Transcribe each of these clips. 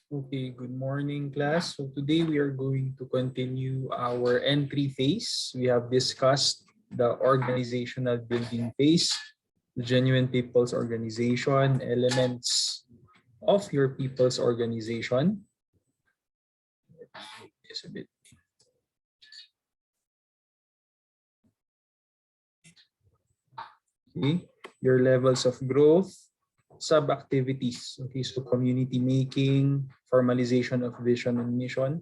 Okay, good morning, class. So today we are going to continue our entry phase. We have discussed the organizational building phase, the genuine people's organization, elements of your people's organization. Just a bit. Okay, your levels of growth, sub-activities. Okay, so community making, formalization of vision and mission,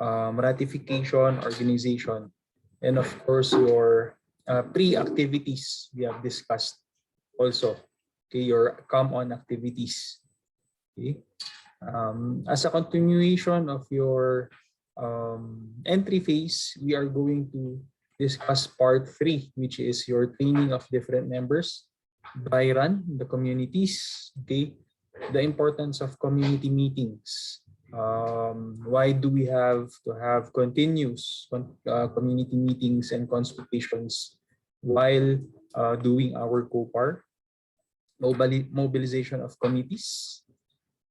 ratification, organization, and of course your pre-activities we have discussed also. Okay, your come-on activities. Okay, as a continuation of your entry phase, we are going to discuss part 3, which is your training of different members, dry run, the communities, okay, the importance of community meetings. Why do we have to have continuous community meetings and consultations while doing our COPAR, mobilization of committees,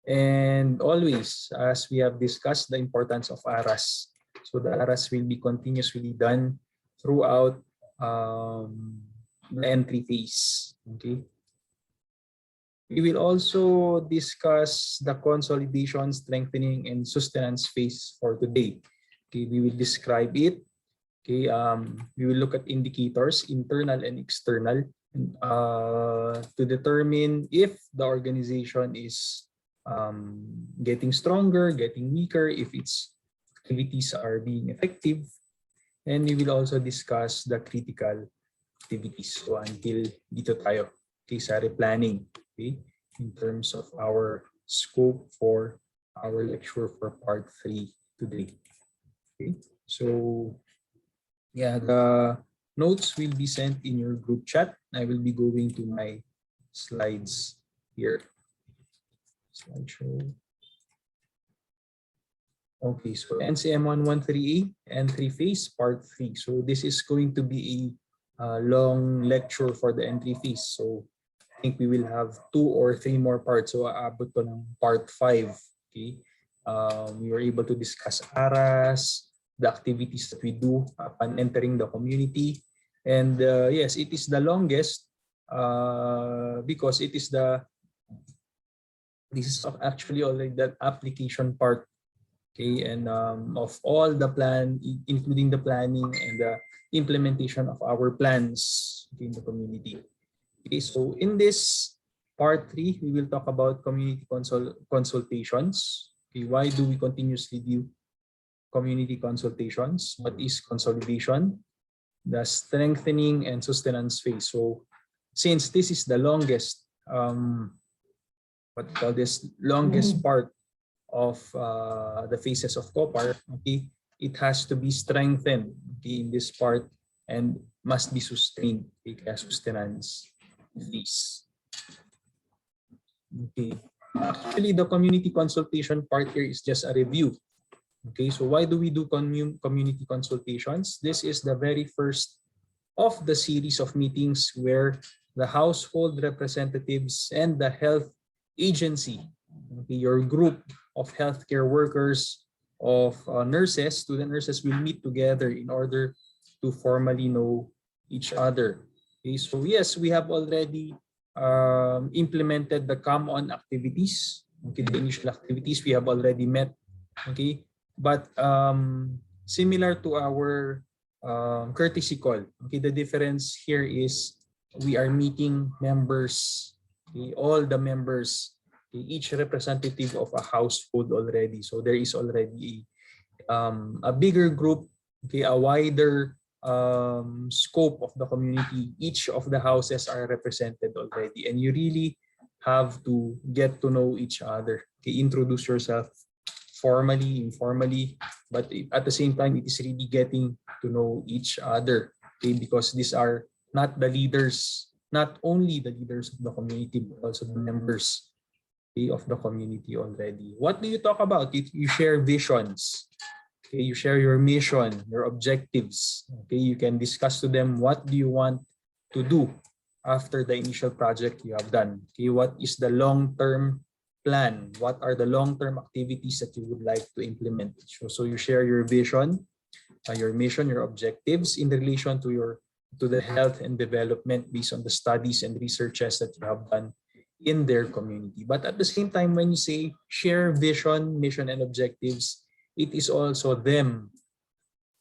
and always, as we have discussed, the importance of ARAS. So the ARAS will be continuously done throughout the entry phase. Okay. We will also discuss the consolidation, strengthening, and sustenance phase for today. Okay, we will describe it. Okay, we will look at indicators, internal and external, to determine if the organization is getting stronger, getting weaker, if its activities are being effective. And we will also discuss the critical activities. So until dito tayo, okay, sa replanning, okay, in terms of our scope for our lecture for part 3 today. Okay, so yeah, the notes will be sent in your group chat. I will be going to my slides here. Slideshow. Okay, so NCM 113A, entry phase, part 3. So this is going to be a long lecture for the entry phase. So I think we will have 2 or 3 more parts. So aabot ko ng part 5. Okay, we were able to discuss ARAS, the activities that we do upon entering the community. And yes, it is the longest because it is this is actually already that application part. Okay, and of all the plan, including the planning and the implementation of our plans in the community. Okay, so in this part 3, we will talk about community consultations. Okay, why do we continuously do community consultations? What is consolidation? The strengthening and sustenance phase. So since this is the longest, what we call this longest part of the phases of COPAR, okay, it has to be strengthened, okay, in this part and must be sustained, okay, kaya sustenance phase. Okay, actually the community consultation part here is just a review. Okay, so why do we do community consultations? This is the very first of the series of meetings where the household representatives and the health agency, okay, your group of healthcare workers, of nurses, student nurses will meet together in order to formally know each other. Okay, so yes, we have already implemented the come-on activities. Okay, the initial activities we have already met. Okay, but similar to our courtesy call. Okay, the difference here is we are meeting members, okay, all the members, each representative of a household already. So there is already a bigger group, okay, a wider scope of the community. Each of the houses are represented already, and you really have to get to know each other. Okay, introduce yourself formally, informally, but at the same time, it is really getting to know each other. Okay, because these are not the leaders, not only the leaders of the community, but also the members of the community already. What do you talk about? You share visions. Okay, you share your mission, your objectives. Okay, you can discuss to them what do you want to do after the initial project you have done. Okay, what is the long-term plan. What are the long-term activities that you would like to implement? So you share your vision, your mission, your objectives in relation to the health and development based on the studies and researches that you have done in their community. But at the same time, when you say share vision, mission, and objectives, it is also them,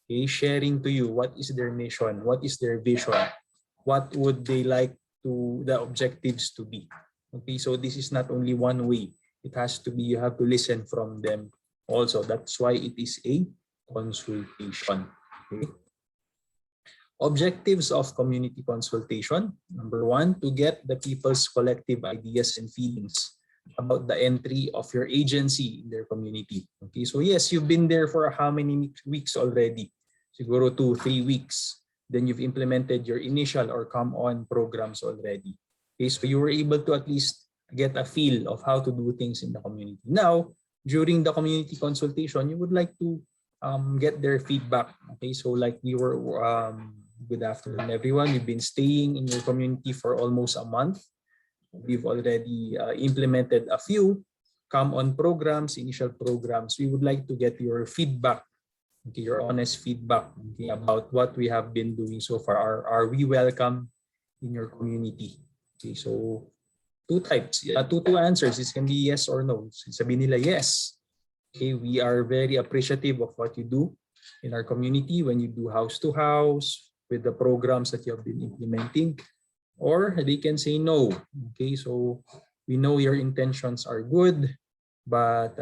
okay, sharing to you what is their mission, what is their vision, what would they like the objectives to be. Okay, so this is not only one way. It has to be, you have to listen from them also. That's why it is a consultation. Okay. Objectives of community consultation. Number one, to get the people's collective ideas and feelings about the entry of your agency in their community. Okay, so yes, you've been there for how many weeks already? Siguro 2-3 weeks. Then you've implemented your initial or come-on programs already. Okay, so you were able to at least get a feel of how to do things in the community. Now, during the community consultation, you would like to get their feedback. Okay, so like we were, good afternoon everyone. We've been staying in your community for almost a month. We've already implemented a few come-on programs, initial programs. We would like to get your feedback, okay, your honest feedback, okay, about what we have been doing so far. Are we welcome in your community? Okay, so two types, two answers. It can be yes or no. Sabihin nila yes. Okay, we are very appreciative of what you do in our community when you do house to house with the programs that you have been implementing, or they can say no. Okay, so we know your intentions are good, but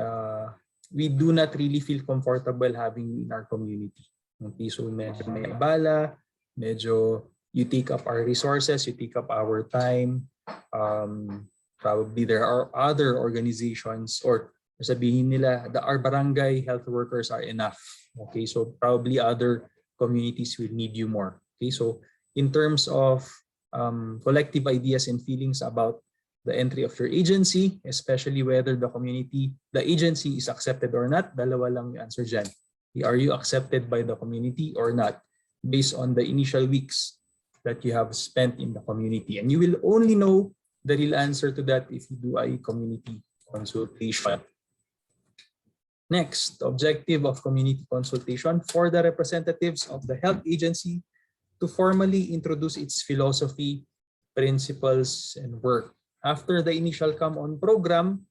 we do not really feel comfortable having you in our community. Okay, so medyo may abala, medyo you take up our resources, you take up our time. Probably there are other organizations, or sabihin nila, our barangay health workers are enough. Okay, so probably other communities will need you more. Okay, so in terms of collective ideas and feelings about the entry of your agency, especially whether the agency is accepted or not, dalawa lang yung answer dyan. Are you accepted by the community or not, based on the initial weeks that you have spent in the community? And you will only know the real answer to that if you do a community consultation. Next, objective of community consultation: for the representatives of the health agency to formally introduce its philosophy, principles, and work. After the initial come-on program,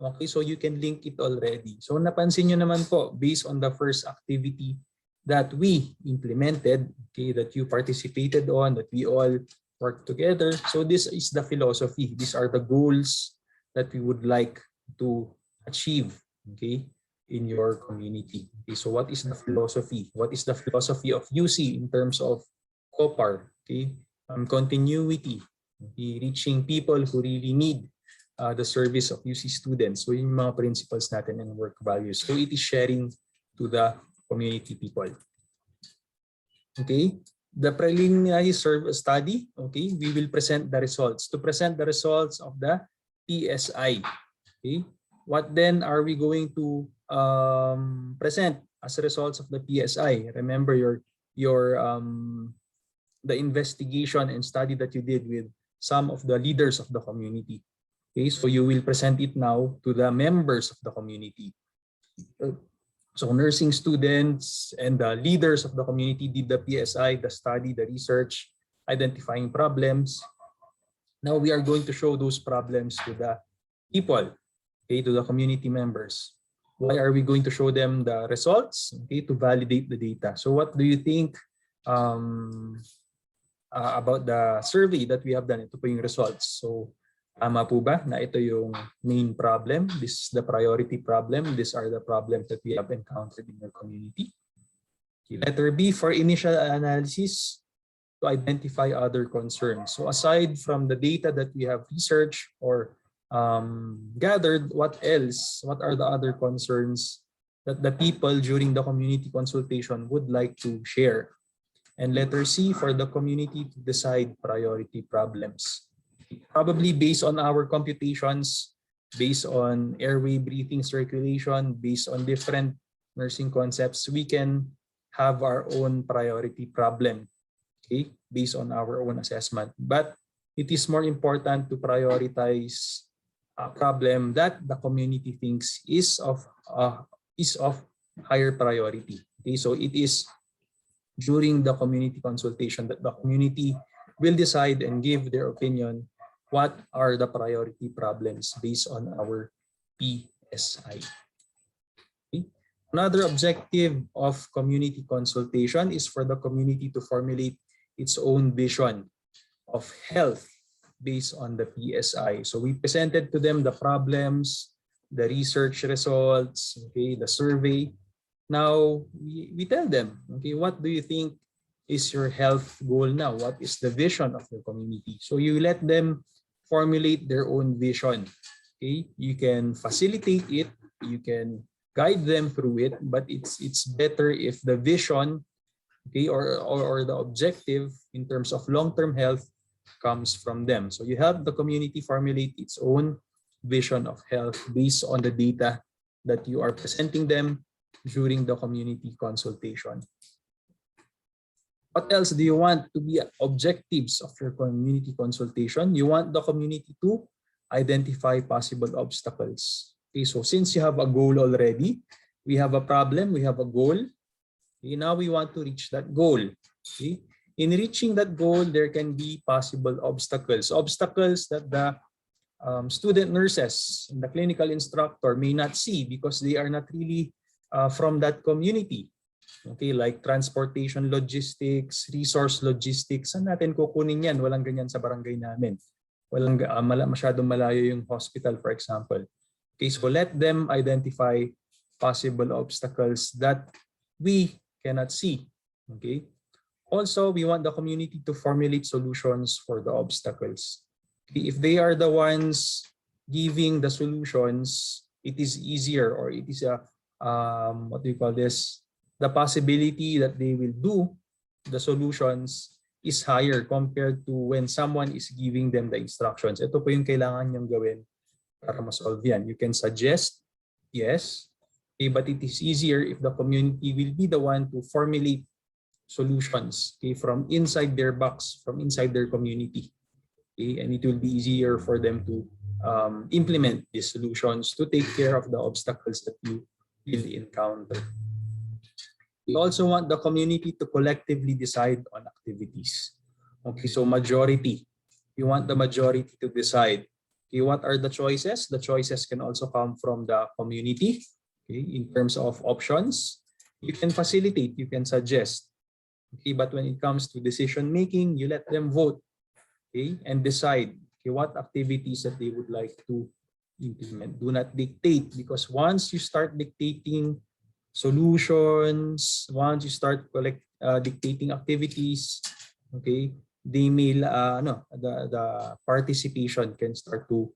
okay, so you can link it already. So napansin nyo naman po, based on the first activity that we implemented, okay, that you participated on, that we all worked together. So this is the philosophy. These are the goals that we would like to achieve, okay, in your community. Okay, so what is the philosophy? What is the philosophy of UC in terms of COPAR? Okay, continuity, okay, reaching people who really need the service of UC students. So yung mga principles natin and work values. So it is sharing to the community people. Okay, the preliminary study, okay, we will present the results. To present the results of the PSI, okay, what then are we going to present as results of the PSI? Remember the investigation and study that you did with some of the leaders of the community. Okay, so you will present it now to the members of the community. So nursing students and the leaders of the community did the PSI, the study, the research, identifying problems. Now we are going to show those problems to the people, okay, to the community members. Why are we going to show them the results? Okay, to validate the data. So what do you think about the survey that we have done? Ito po yung results. So tama po ba na ito yung main problem? This is the priority problem. These are the problems that we have encountered in your community. Okay. Letter B, for initial analysis, to identify other concerns. So aside from the data that we have researched or gathered, what else? What are the other concerns that the people during the community consultation would like to share? And letter C, for the community to decide priority problems. Probably based on our computations, based on airway breathing circulation, based on different nursing concepts, we can have our own priority problem, okay, based on our own assessment. But it is more important to prioritize problem that the community thinks is of higher priority. Okay, so it is during the community consultation that the community will decide and give their opinion what are the priority problems based on our PSI. Okay. Another objective of community consultation is for the community to formulate its own vision of health based on the PSI. So we presented to them the problems, the research results, okay, the survey. Now we tell them, okay, what do you think is your health goal now? What is the vision of your community? So you let them formulate their own vision. Okay, you can facilitate it, you can guide them through it, but it's better if the vision, okay, or the objective in terms of long-term health comes from them. So you help the community formulate its own vision of health based on the data that you are presenting them during the community consultation. What else do you want to be objectives of your community consultation? You want the community to identify possible obstacles. Okay, so since you have a goal already, we have a problem, we have a goal. Okay, now we want to reach that goal. Okay? In reaching that goal, there can be possible obstacles. Obstacles that the student nurses and the clinical instructor may not see because they are not really from that community. Okay, like transportation logistics, resource logistics, saan natin kukunin yan? Walang ganyan sa barangay namin. Walang masyadong malayo yung hospital, for example. Okay, so let them identify possible obstacles that we cannot see. Okay. Also, we want the community to formulate solutions for the obstacles. Okay, if they are the ones giving the solutions, it is easier, or it is a what do you call this? The possibility that they will do the solutions is higher compared to when someone is giving them the instructions. Ito po yung kailangan niyong gawin para ma-solve yan. You can suggest, yes, okay, but it is easier if the community will be the one to formulate solutions, okay, from inside their box, from inside their community. Okay, and it will be easier for them to implement these solutions to take care of the obstacles that you will encounter. We also want the community to collectively decide on activities. Okay, so majority. You want the majority to decide. Okay, what are the choices? The choices can also come from the community. Okay, in terms of options, you can facilitate, you can suggest. Okay, but when it comes to decision making, you let them vote, okay, and decide, okay, what activities that they would like to implement. Do not dictate, because once you start dictating solutions, once you start dictating activities, okay, they may the participation can start to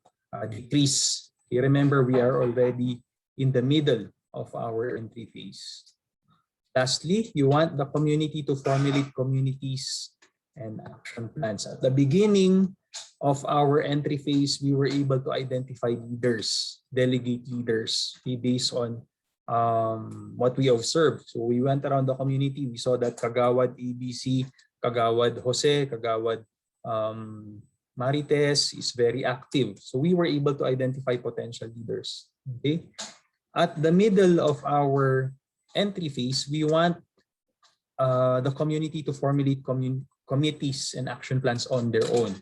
decrease. Okay, remember, we are already in the middle of our entry phase. Lastly, you want the community to formulate communities and action plans. At the beginning of our entry phase, we were able to identify leaders, delegate leaders, okay, based on what we observed. So we went around the community, we saw that Kagawad ABC, Kagawad Jose, Kagawad Marites is very active. So we were able to identify potential leaders. Okay. At the middle of our entry phase, we want the community to formulate committees and action plans on their own.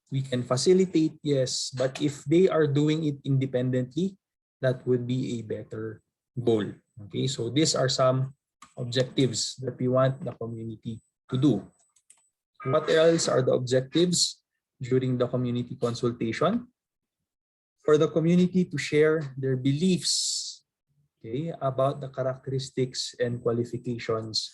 We can facilitate, yes, but if they are doing it independently, that would be a better goal. Okay, so these are some objectives that we want the community to do. What else are the objectives during the community consultation? For the community to share their beliefs, okay, about the characteristics and qualifications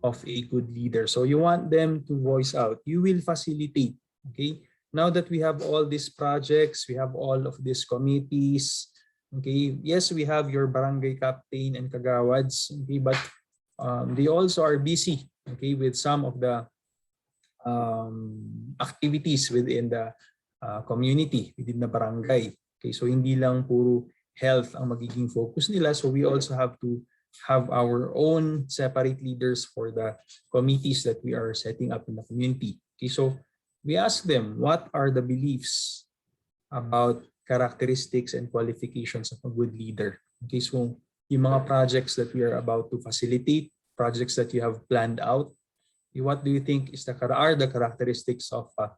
of a good leader. So you want them to voice out. You will facilitate. Okay, now that we have all these projects, we have all of these committees. Okay, yes, we have your barangay captain and kagawads, okay, but they also are busy, okay, with some of the activities within the community, within the barangay. Okay, so hindi lang puro health ang magiging focus nila, so we also have to have our own separate leaders for the committees that we are setting up in the community. Okay, so we ask them, what are the beliefs about characteristics and qualifications of a good leader. Okay, so yung mga projects that we are about to facilitate, projects that you have planned out, what do you think are the characteristics of a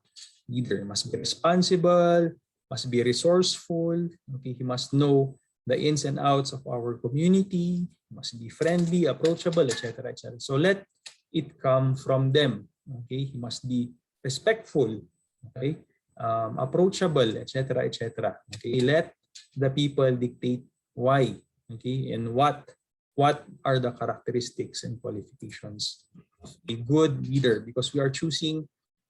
leader? Must be responsible, must be resourceful, okay, he must know the ins and outs of our community, must be friendly, approachable, etc., etc. So let it come from them. Okay, he must be respectful, okay, approachable, etc., etc. Okay, let the people dictate why, okay, and what are the characteristics and qualifications of a good leader, because we are choosing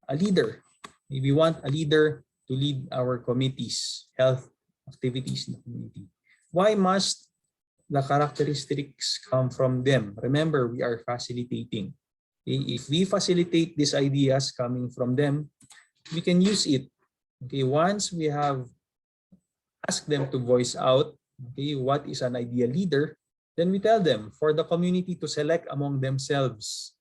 a leader. We want a leader to lead our committees, health activities in the community. Why must the characteristics come from them? Remember, we are facilitating. If we facilitate these ideas coming from them, we can use it. Okay, once we have asked them to voice out, okay, what is an ideal leader, then we tell them for the community to select among themselves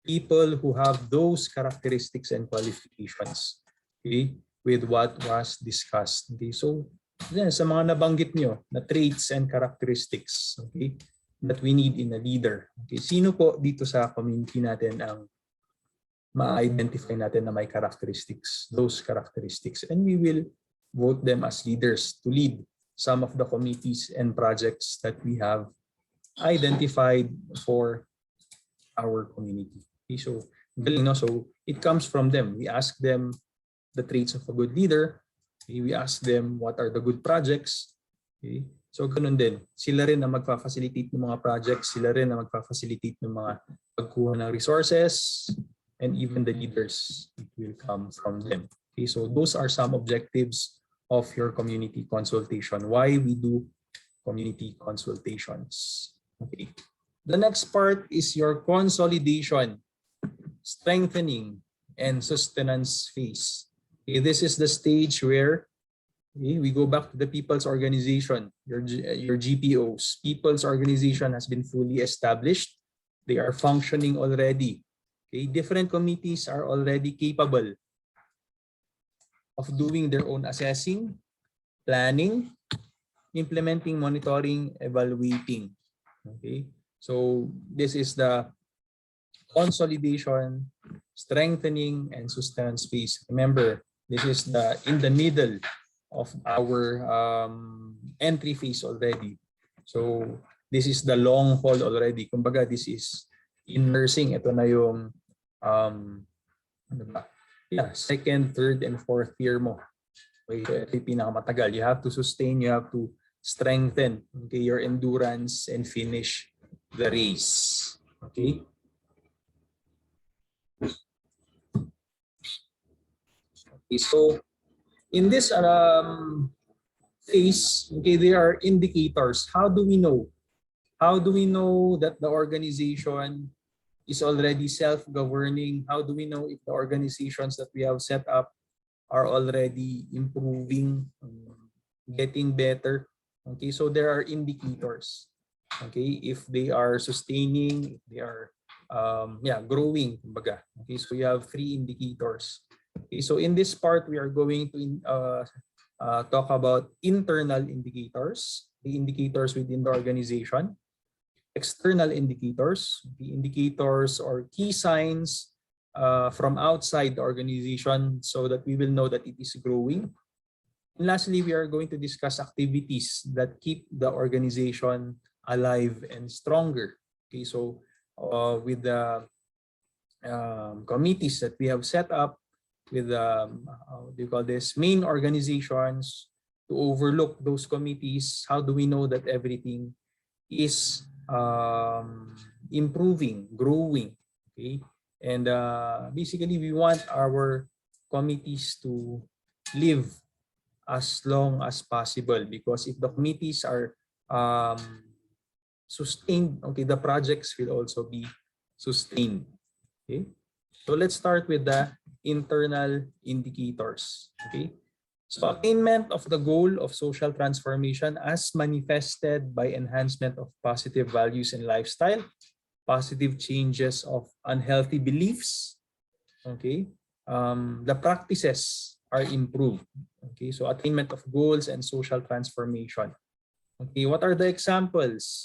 people who have those characteristics and qualifications, okay, with what was discussed. Okay, so yan, sa mga nabanggit nyo na traits and characteristics, okay, that we need in a leader. Okay, sino po dito sa community natin ang ma-identify natin na may characteristics, those characteristics, and we will vote them as leaders to lead some of the committees and projects that we have identified for our community. Okay, so it comes from them. We ask them the traits of a good leader. Okay, we ask them what are the good projects. Okay, so ganun din. Sila rin ang magfa-facilitate ng mga projects, sila rin ang magfa-facilitate ng mga pagkuha ng resources, and even the leaders, it will come from them. Okay, so those are some objectives of your community consultation. Why we do community consultations. Okay. The next part is your consolidation, strengthening, and sustenance phase. Okay, this is the stage where we go back to the people's organization, your GPOs. People's organization has been fully established. They are functioning already. Okay, different committees are already capable of doing their own assessing, planning, implementing, monitoring, evaluating. Okay, so this is the consolidation, strengthening, and sustenance phase. Remember, this is in the middle of our entry phase already. So this is the long haul already. Kumbaga, this is in nursing. Ito na yung second, third, and fourth year mo. Okay, so ito yung pinakamatagal. You have to sustain, you have to strengthen, okay, your endurance and finish the race. Okay. Okay, so in this phase, okay, there are indicators. How do we know? How do we know that the organization is already self-governing? How do we know if the organizations that we have set up are already improving, getting better? Okay, so there are indicators. Okay, if they are sustaining, if they are growing, kumbaga. Okay, so you have 3 indicators. Okay, so in this part, we are going to talk about internal indicators, the indicators within the organization, external indicators, the indicators or key signs from outside the organization so that we will know that it is growing. And lastly, we are going to discuss activities that keep the organization alive and stronger. Okay, so with the committees that we have set up, with what do you call this, main organizations, to overlook those committees, how do we know that everything is improving, growing? Okay, and basically we want our committees to live as long as possible, because if the committees are sustained, okay, the projects will also be sustained. Okay, so let's start with the internal indicators. Okay, so attainment of the goal of social transformation as manifested by enhancement of positive values and lifestyle, positive changes of unhealthy beliefs, okay, the practices are improved. Okay, so attainment of goals and social transformation. Okay, what are the examples?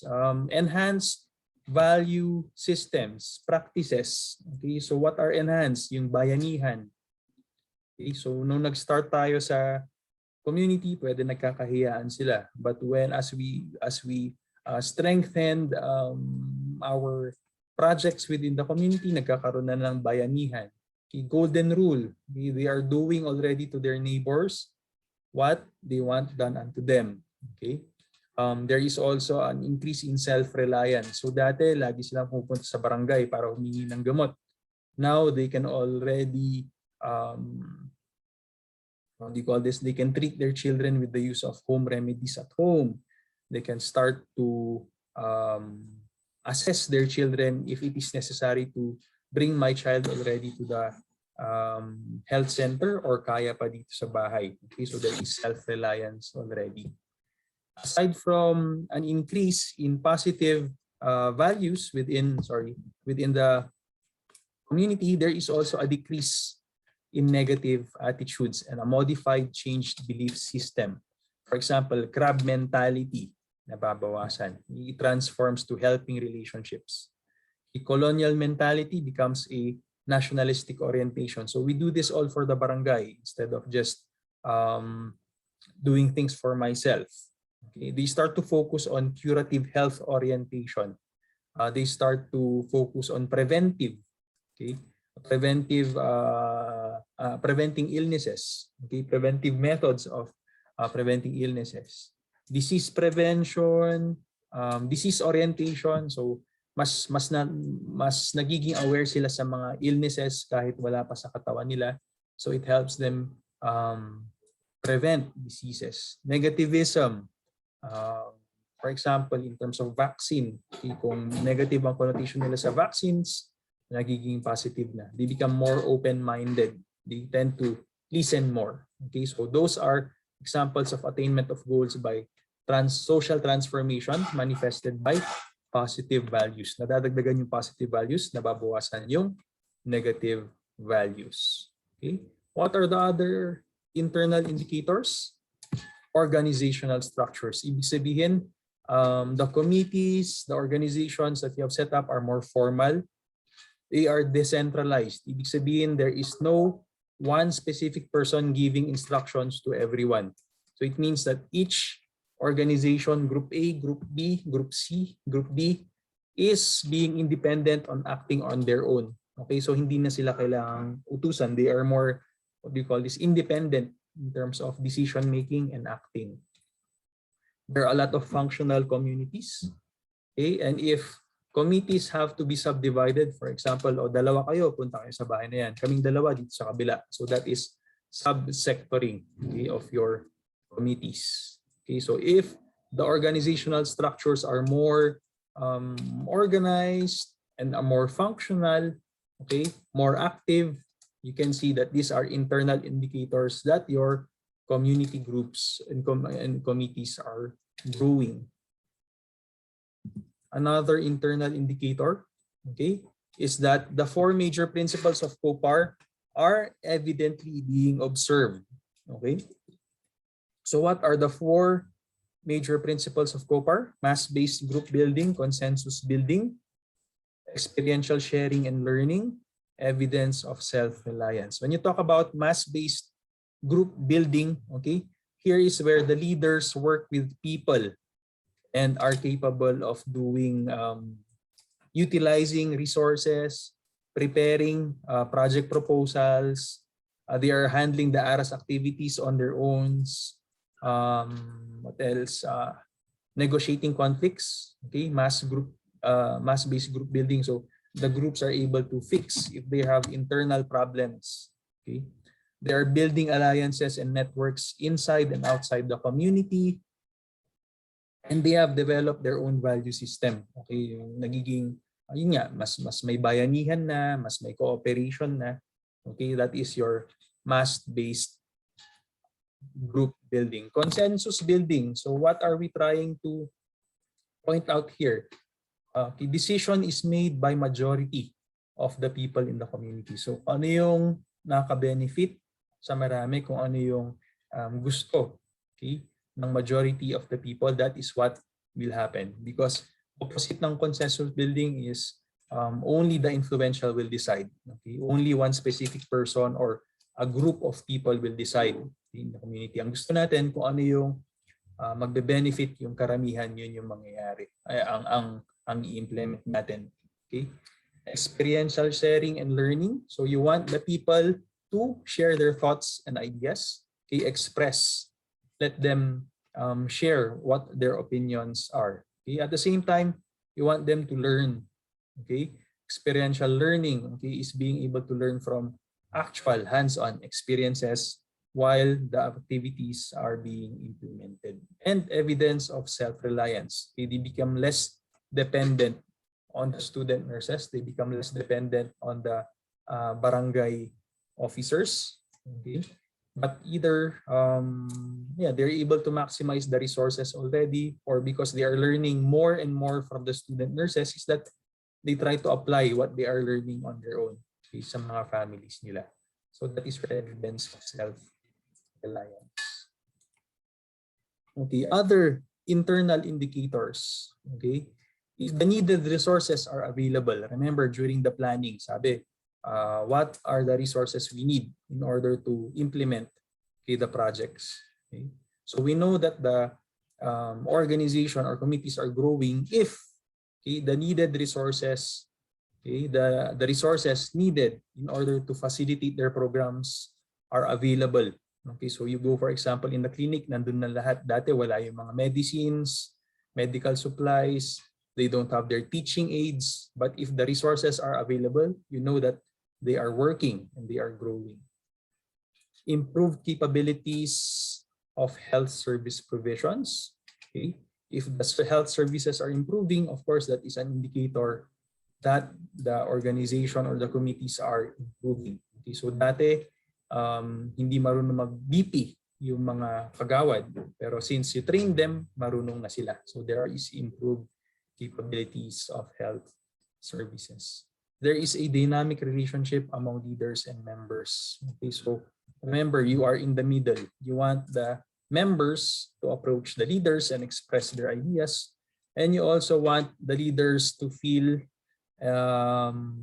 Enhanced value systems, practices. Okay, so what are enhanced? Yung bayanihan. Okay, so nung nag-start tayo sa community, pwede nagkakahiyaan sila. But as we strengthened our projects within the community, nagkakaroon na ng bayanihan. Okay, golden rule. Okay, they are doing already to their neighbors what they want done unto them. Okay. There is also an increase in self-reliance. So dati, lagi silang pupunta sa barangay para humingi ng gamot. Now, they can already, what do you call this? They can treat their children with the use of home remedies at home. They can start to assess their children if it is necessary to bring my child already to the health center or kaya pa dito sa bahay. Okay, so there is self-reliance already. Aside from an increase in positive values within the community, there is also a decrease in negative attitudes and a modified changed belief system. For example, crab mentality, nababawasan. It transforms to helping relationships. The colonial mentality becomes a nationalistic orientation. So we do this all for the barangay instead of just doing things for myself. Okay, they start to focus on curative health orientation. They start to focus on preventive, okay, preventing illnesses, okay, preventive methods of preventing illnesses, disease prevention, disease orientation. So mas nagiging aware sila sa mga illnesses kahit wala pa sa katawan nila. So it helps them prevent diseases. Negativism. For example, in terms of vaccine, kung negative ang connotation nila sa vaccines, nagiging positive na. They become more open-minded. They tend to listen more. Okay, so those are examples of attainment of goals by social transformation manifested by positive values. Nadadagdagan yung positive values, nababawasan yung negative values. Okay, what are the other internal indicators? Organizational structures. Ibig sabihin, the committees, the organizations that you have set up are more formal. They are decentralized. Ibig sabihin, there is no one specific person giving instructions to everyone. So it means that each organization, Group A, Group B, Group C, Group D, is being independent on acting on their own. Okay, so hindi na sila kailangang utusan. They are more, what do you call this, independent in terms of decision making and acting. There are a lot of functional communities. Okay, and if committees have to be subdivided, for example, o dalawa kayo, punta kayo sa bahay na yan. Kaming dalawa dito sa kabila. So that is subsectoring, okay, of your committees. Okay, so if the organizational structures are more organized and are more functional, okay, more active, you can see that these are internal indicators that your community groups and committees are growing. Another internal indicator, okay, is that the four major principles of COPAR are evidently being observed. Okay, so what are the four major principles of COPAR? Mass-based group building, consensus building, experiential sharing and learning, evidence of self-reliance. When you talk about mass-based group building, okay, here is where the leaders work with people and are capable of doing, utilizing resources, preparing project proposals. They are handling the ARAS activities on their own. What else? Negotiating conflicts, okay, mass-based group building. So the groups are able to fix if they have internal problems. Okay, they are building alliances and networks inside and outside the community, and they have developed their own value system. Okay, yung nagiging ayun nga, mas may bayanihan na, mas may cooperation na. Okay, that is your mass-based group building. Consensus building. So what are we trying to point out here? The decision is made by majority of the people in the community. So ano yung naka-benefit sa marami kung ano yung gusto, okay, ng majority of the people, that is what will happen. Because opposite ng consensus building is only the influential will decide. Okay? Only one specific person or a group of people will decide in the community. Ang gusto natin kung ano yung magbe-benefit yung karamihan, yun yung mangyayari. Ay, ang i-implement natin. Okay? Experiential sharing and learning. So you want the people to share their thoughts and ideas. Okay? Express. Let them share what their opinions are. Okay? At the same time, you want them to learn. Okay? Experiential learning, okay, is being able to learn from actual hands-on experiences while the activities are being implemented. And evidence of self-reliance. Okay? They become less dependent on the student nurses. They become less dependent on the barangay officers. Okay? But either they're able to maximize the resources already, or because they are learning more and more from the student nurses, is that they try to apply what they are learning on their own, okay, sa mga families nila. So that is evidence of self-reliance. Okay, other internal indicators, okay, if the needed resources are available. Remember, during the planning, sabi, what are the resources we need in order to implement, okay, the projects. Okay? So we know that the organization or committees are growing if, okay, the needed resources, okay, the resources needed in order to facilitate their programs are available. Okay, so you go, for example, in the clinic, nandun na lahat. Dati wala yung mga medicines, medical supplies, they don't have their teaching aids. But if the resources are available, you know that they are working and they are growing. Improved capabilities of health service provisions. Okay. If the health services are improving, of course, that is an indicator that the organization or the committees are improving. Okay. So dati, hindi marunong mag-BP yung mga kagawad. Pero since you train them, marunong na sila. So there is improved capabilities of health services. There is a dynamic relationship among leaders and members. Okay, so remember, you are in the middle. You want the members to approach the leaders and express their ideas. And you also want the leaders to feel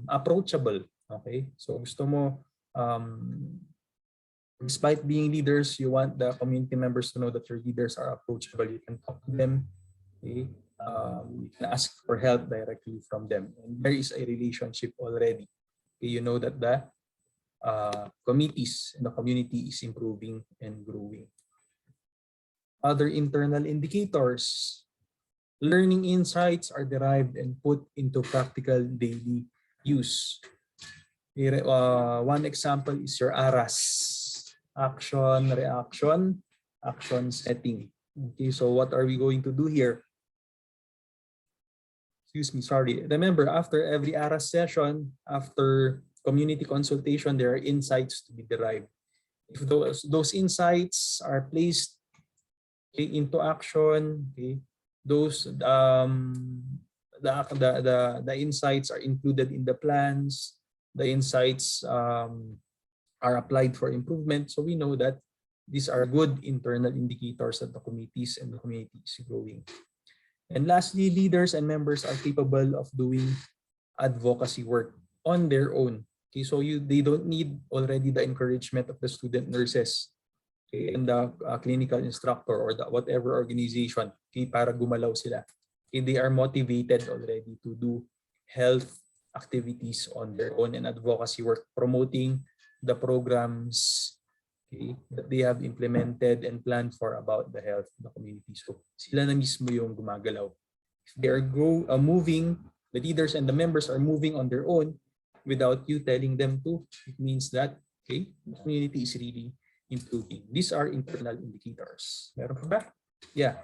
approachable. Okay, so gusto mo, despite being leaders, you want the community members to know that your leaders are approachable. You can talk to them. Okay? You can ask for help directly from them. And there is a relationship already. Okay? You know that the committees and the community is improving and growing. Other internal indicators. Learning insights are derived and put into practical daily use. One example is your ARAS. Action, reaction, action setting. Okay, so what are we going to do here? Excuse me, sorry. Remember, after every ARAS session, after community consultation, there are insights to be derived. If those insights are placed, okay, into action, okay, those the insights are included in the plans. The insights are applied for improvement. So we know that these are good internal indicators that the committees and the community is growing. And lastly, leaders and members are capable of doing advocacy work on their own. Okay, so they don't need already the encouragement of the student nurses, okay, and the clinical instructor or the whatever organization, okay, para gumalaw sila. Okay, they are motivated already to do health activities on their own and advocacy work, promoting the programs, okay, that they have implemented and planned for about the health of the community. So sila na mismo yung gumagalaw. If they are moving, the leaders and the members are moving on their own without you telling them to, it means that, okay, the community is really improving. These are internal indicators. Meron pa ba? Yeah.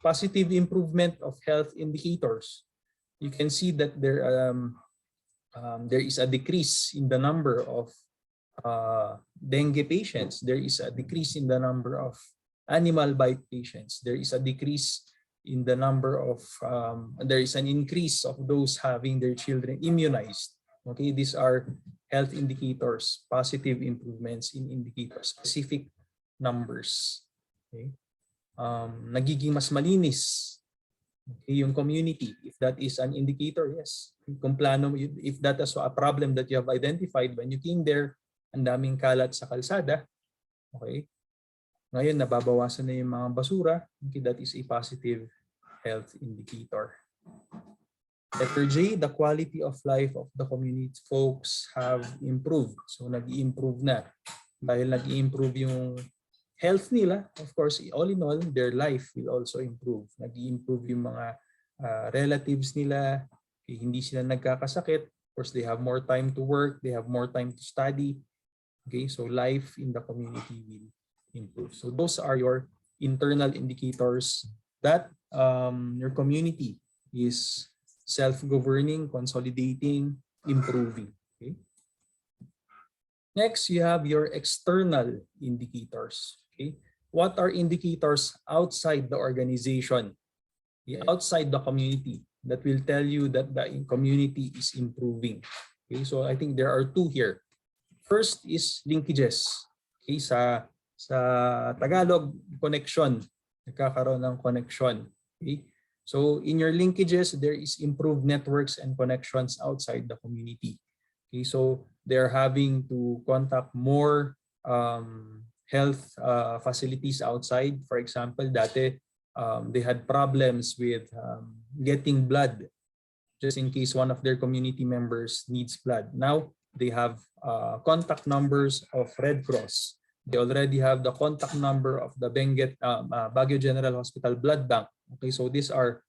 Positive improvement of health indicators. You can see that there is a decrease in the number of dengue patients. There is a decrease in the number of animal bite patients. There is a decrease in the number of, there is an increase of those having their children immunized. Okay, these are health indicators, positive improvements in indicators, specific numbers. Okay? Nagiging mas malinis, okay, yung community. If that is an indicator, yes. Kung plano, if that is a problem that you have identified when you came there, ang daming kalat sa kalsada, okay? Ngayon, nababawasan na yung mga basura, okay, that is a positive health indicator. Letter J, the quality of life of the community folks have improved. So nag-i-improve na. Dahil nag-i-improve yung health nila, of course, all in all, their life will also improve. Nag-i-improve yung mga relatives nila, hindi sila nagkakasakit. Of course, they have more time to work, they have more time to study. Okay, so life in the community will improve. So those are your internal indicators that your community is self-governing, consolidating, improving. Okay. Next, you have your external indicators. Okay. What are indicators outside the organization, outside the community, that will tell you that the community is improving? Okay. So I think there are two here. First is linkages. Okay. Sa Tagalog, connection. Nagkakaroon ng connection. Okay. So in your linkages, there is improved networks and connections outside the community. Okay, so they're having to contact more health facilities outside. For example, dati they had problems with getting blood just in case one of their community members needs blood. Now they have contact numbers of Red Cross. They already have the contact number of the Baguio General Hospital Blood Bank. Okay, so these are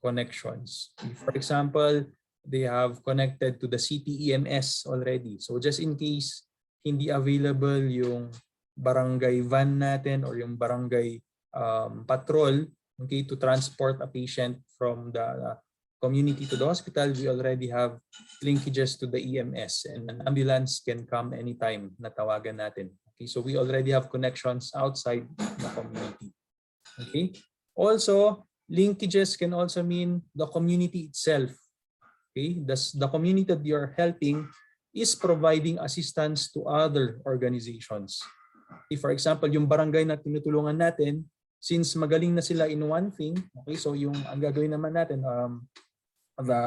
connections. For example, they have connected to the city EMS already. So just in case hindi available yung barangay van natin or yung barangay patrol, okay, to transport a patient from the community to the hospital, we already have linkages to the EMS, and an ambulance can come anytime na tawagan natin. Okay, so we already have connections outside the community. Okay. Also, linkages can also mean the community itself. Okay, the community that you are helping is providing assistance to other organizations. Okay, for example, yung barangay na tinutulungan natin, since magaling na sila in one thing, okay, so yung ang gagawin naman natin, the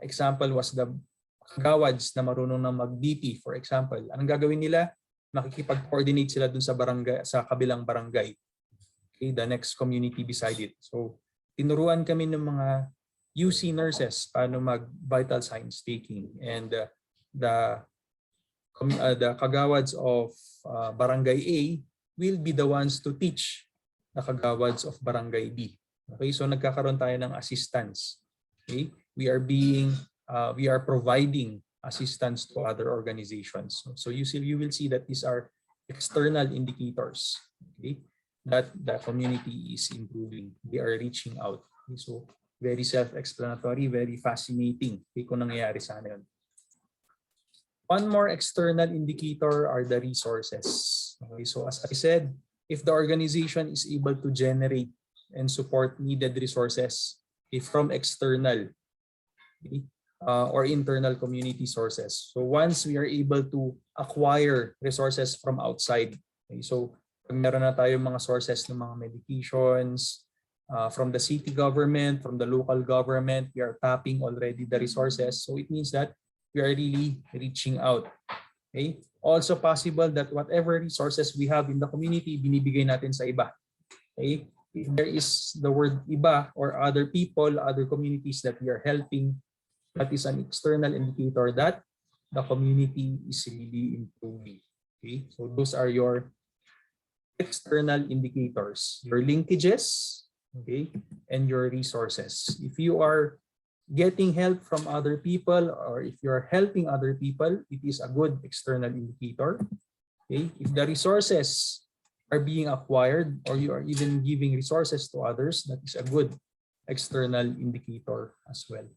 example was the kagawads na marunong na mag-BP, for example. Anong gagawin nila? Makikipag-coordinate sila dun sa barangay, sa kabilang barangay. Okay, the next community beside it. So, tinuruan kami ng mga UC nurses paano mag-vital signs taking, and the kagawads of Barangay A will be the ones to teach the kagawads of Barangay B. Okay, so nagkakaroon tayo ng assistance. Okay, we are providing assistance to other organizations. So you will see that these are external indicators. Okay, that the community is improving. They are reaching out. Okay, so very self-explanatory, very fascinating. Okay, kung nangyayari sana yun. One more external indicator are the resources. Okay, so as I said, if the organization is able to generate and support needed resources from external, okay, or internal community sources. So once we are able to acquire resources from outside, okay, so pag meron na tayong mga sources ng mga medications, from the city government, from the local government, we are tapping already the resources. So it means that we are really reaching out. Okay? Also possible that whatever resources we have in the community, binibigay natin sa iba. Okay? If there is the word iba or other people, other communities that we are helping, that is an external indicator that the community is really improving. Okay? So those are your external indicators, your linkages, okay, and your resources. If you are getting help from other people, or if you're helping other people, it is a good external indicator. Okay, if the resources are being acquired, or you are even giving resources to others, that is a good external indicator as well.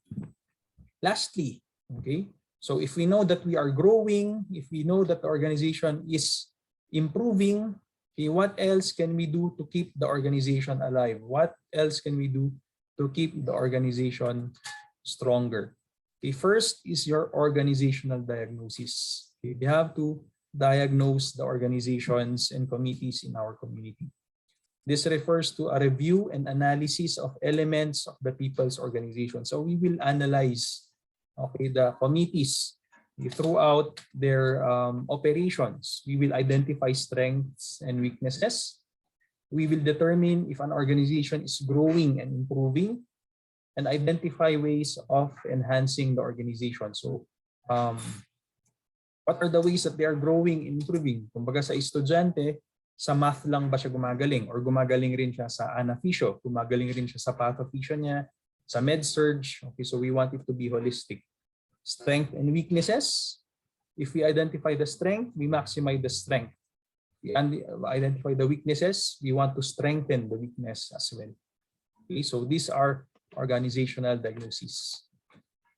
Lastly, okay, so if we know that we are growing, if we know that the organization is improving, okay, what else can we do to keep the organization alive? What else can we do to keep the organization stronger? Okay, first is your organizational diagnosis. Okay, we have to diagnose the organizations and committees in our community. This refers to a review and analysis of elements of the people's organization. So we will analyze, okay, the committees throughout their operations. We will identify strengths and weaknesses. We will determine if an organization is growing and improving, and identify ways of enhancing the organization. So, what are the ways that they are growing and improving? Kumbaga sa estudyante, sa math lang ba siya gumagaling? Or gumagaling rin siya sa anaphysio? Gumagaling rin siya sa pathophysio niya? Sa med-surg? Okay, so we want it to be holistic. Strength and weaknesses. If we identify the strength, we maximize the strength. We identify the weaknesses, we want to strengthen the weakness as well. Okay, so these are organizational diagnosis.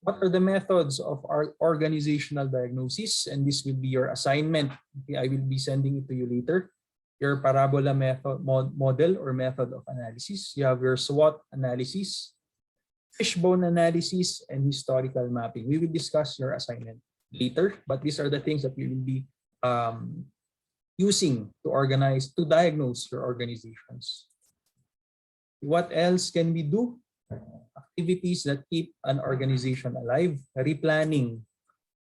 What are the methods of our organizational diagnosis? And this will be your assignment. Okay, I will be sending it to you later. Your parabola method, model or method of analysis. You have your SWOT analysis, fishbone analysis, and historical mapping. We will discuss your assignment later, but these are the things that we will be using to diagnose your organizations. What else can we do? Activities that keep an organization alive, replanning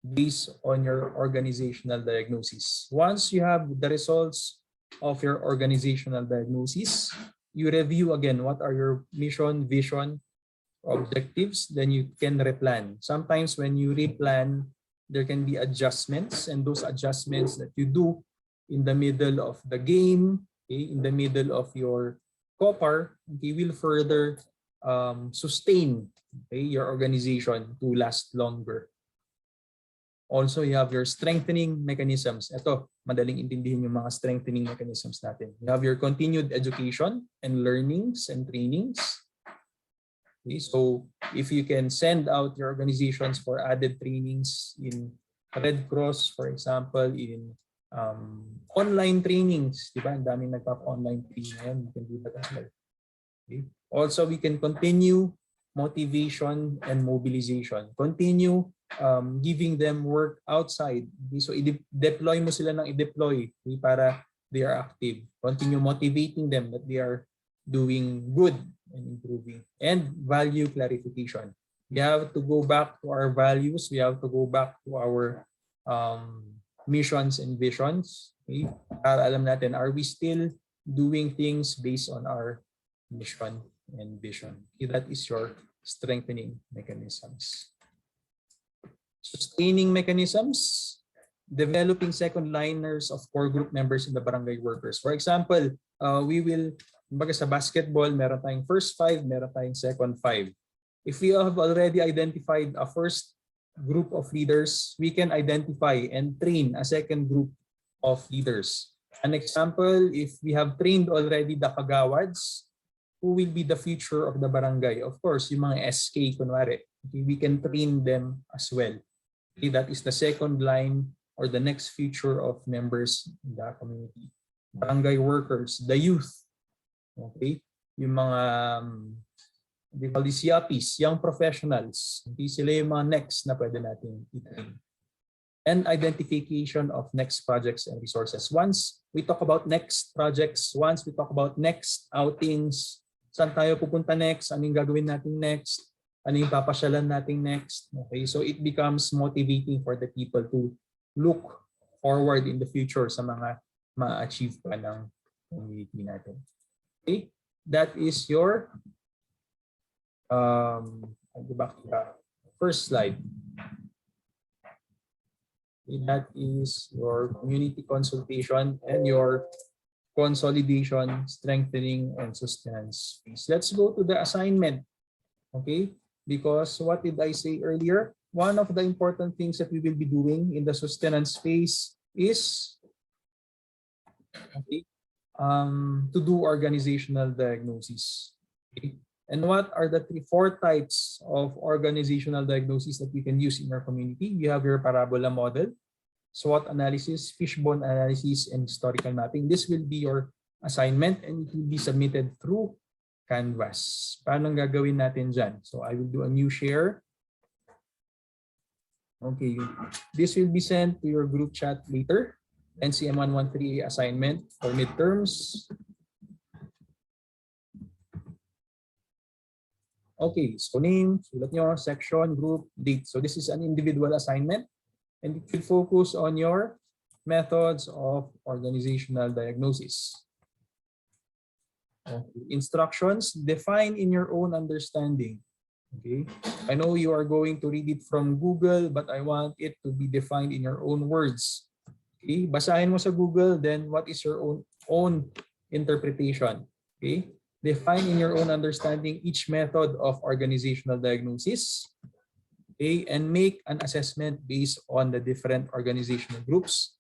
based on your organizational diagnosis. Once you have the results of your organizational diagnosis, you review again what are your mission, vision, objectives, then you can replan. Sometimes when you replan, there can be adjustments, and those adjustments that you do in the middle of the game, okay, in the middle of your COPAR, okay, will further sustain, okay, your organization to last longer. Also, you have your strengthening mechanisms. Ito, madaling intindihin yung mga strengthening mechanisms natin. You have your continued education and learnings and trainings. Okay, so if you can send out your organizations for added trainings in Red Cross, for example, in online trainings, di ba? Ang daming nagpapa-online training ngayon. You can do that as well. Okay. Also, we can continue motivation and mobilization. Continue giving them work outside. Okay. So, i-deploy mo sila ng i-deploy, okay, para they are active. Continue motivating them that they are doing good and improving. And value clarification. We have to go back to our values. We have to go back to our missions and visions. Okay? Para alam natin, are we still doing things based on our mission and vision? Okay, that is your strengthening mechanisms. Sustaining mechanisms, developing second liners of core group members in the barangay workers. For example, we will, kumbaga sa basketball, meron tayong first five, meron tayong second five. If we have already identified a first group of leaders, we can identify and train a second group of leaders. An example, if we have trained already the kagawads, who will be the future of the barangay? Of course, yung mga SK, kunwari, okay, we can train them as well. Okay, that is the second line or the next future of members in the community. Barangay workers, the youth, okay, yung mga they call these yappies, young professionals. Okay, sila yung mga next na pwede natin i-train. And identification of next projects and resources. Once we talk about next projects, once we talk about next outings, saan tayo pupunta next, anong gagawin natin next, ano yung papasyalan natin next. Okay, so it becomes motivating for the people to look forward in the future sa mga ma-achieve pa ng community natin. Okay, that is your I'll go back to the first slide. Okay, that is your community consultation and your consolidation, strengthening, and sustenance phase. Let's go to the assignment. Okay, because what did I say earlier? One of the important things that we will be doing in the sustenance phase is okay, to do organizational diagnosis. Okay. And what are the four types of organizational diagnosis that we can use in our community? You have your parabola model, SWOT analysis, fishbone analysis, and historical mapping. This will be your assignment and it will be submitted through Canvas. Paano gagawin natin dyan? So I will do a new share. Okay, this will be sent to your group chat later. NCM 113A assignment for midterms. Okay, so name, sulat nyo, section, group, date. So this is an individual assignment and it will focus on your methods of organizational diagnosis. Okay. Instructions, define in your own understanding. Okay, I know you are going to read it from Google, but I want it to be defined in your own words. Okay, basahin mo sa Google, then what is your own interpretation? Okay, define in your own understanding each method of organizational diagnosis. Okay, and make an assessment based on the different organizational groups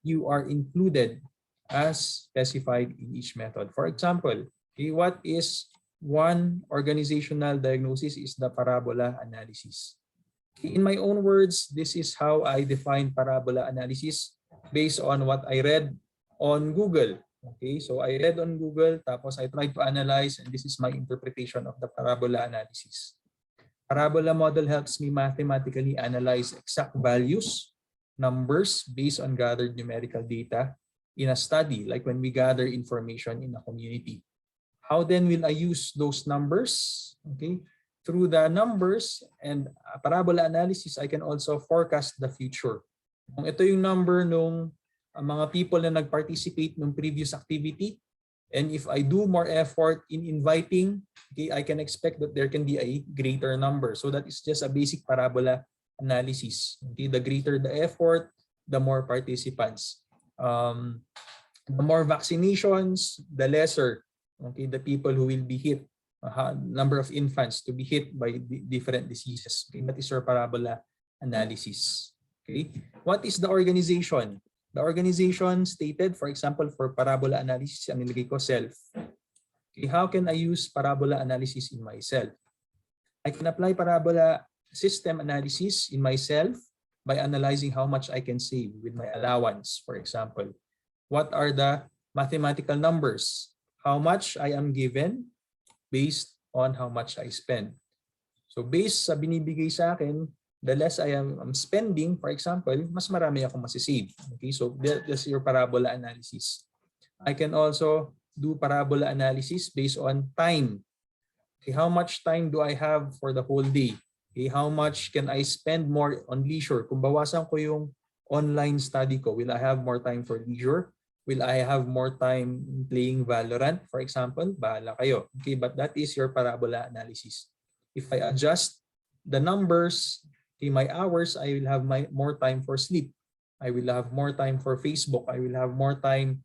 you are included as specified in each method. For example, okay, what is one organizational diagnosis is the parabola analysis. In my own words, this is how I define parabola analysis based on what I read on Google. Okay, so I read on Google, tapos I tried to analyze, and this is my interpretation of the parabola analysis. Parabola model helps me mathematically analyze exact values, numbers based on gathered numerical data in a study, like when we gather information in a community. How then will I use those numbers? Okay, through the numbers and parabola analysis, I can also forecast the future. Kung ito yung number nung mga people na nag-participate nung previous activity, and if I do more effort in inviting, okay, I can expect that there can be a greater number. So that is just a basic parabola analysis. Okay, the greater the effort, the more participants. The more vaccinations, the lesser, okay, the people who will be hit, number of infants to be hit by different diseases. Okay, that is your parabola analysis. Okay, what is the organization? The organization stated, for example, for parabola analysis, ang nilagay ko self. Okay, how can I use parabola analysis in myself? I can apply parabola system analysis in myself by analyzing how much I can save with my allowance, for example. What are the mathematical numbers? How much I am given based on how much I spend. So based sa binibigay sa akin, the less I am spending, for example, mas marami akong masisave. Okay, so that's your parabola analysis. I can also do parabola analysis based on time. Okay, how much time do I have for the whole day? Okay, how much can I spend more on leisure? Kung bawasan ko yung online study ko, will I have more time for leisure? Will I have more time playing Valorant, for example? Bahala kayo. Okay, but that is your parabola analysis. If I adjust the numbers, okay, my hours, I will have more time for sleep. I will have more time for Facebook. I will have more time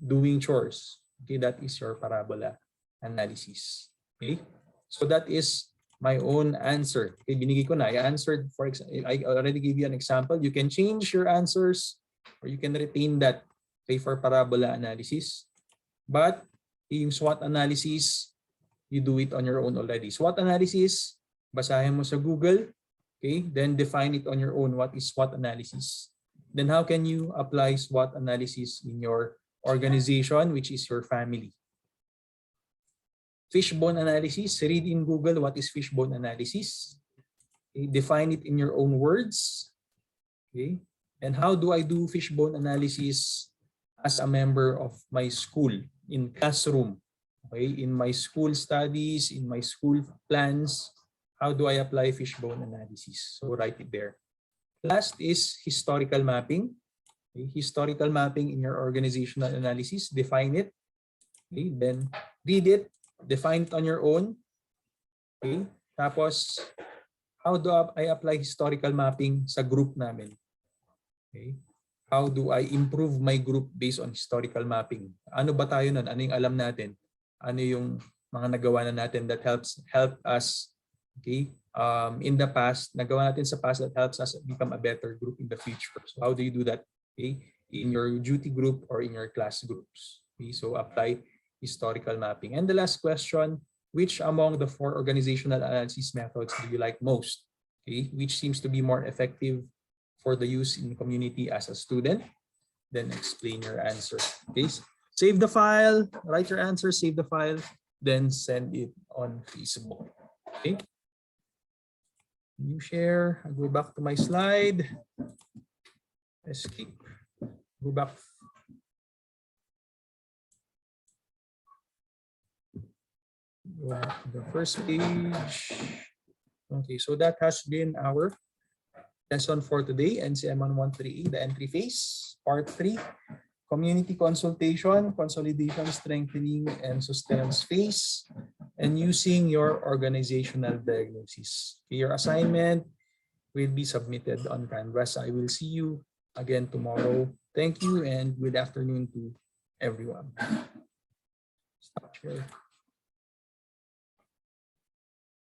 doing chores. Okay, that is your parabola analysis. Okay, so that is my own answer. Okay, binigay ko na. I answered, for example, I already gave you an example. You can change your answers or you can retain that. Okay, for parabola analysis. But yung SWOT analysis, you do it on your own already. SWOT analysis, basahin mo sa Google. Okay, then define it on your own. What is SWOT analysis? Then how can you apply SWOT analysis in your organization, which is your family? Fishbone analysis, read in Google what is fishbone analysis. Okay, define it in your own words. Okay, and how do I do fishbone analysis as a member of my school in classroom? Okay, in my school studies, in my school plans, how do I apply fishbone analysis? So write it there. Last is historical mapping. Okay, historical mapping in your organizational analysis, define it. Okay, then read it, define it on your own. Okay, tapos how do I apply historical mapping sa group namin? Okay, how do I improve my group based on historical mapping? Ano ba tayo nun? Ano yung alam natin? Ano yung mga nagawa na natin that help us, okay, in the past, nagawa natin sa past that helps us become a better group in the future. So how do you do that? Okay, in your duty group or in your class groups. Okay, so apply historical mapping. And the last question, which among the 4 organizational analysis methods do you like most? Okay, which seems to be more effective for the use in the community as a student? Then explain your answer. Okay, save the file, write your answer, save the file, then send it on Facebook. Okay. New share. I'll go back to my slide. Escape. Go back. Go back to the first page. Okay, so that has been our lesson for today, NCM 138, the entry phase, part 3, community consultation, consolidation, strengthening, and sustenance phase, and using your organizational diagnosis. Your assignment will be submitted on Canvas. I will see you again tomorrow. Thank you and good afternoon to everyone. Stop share.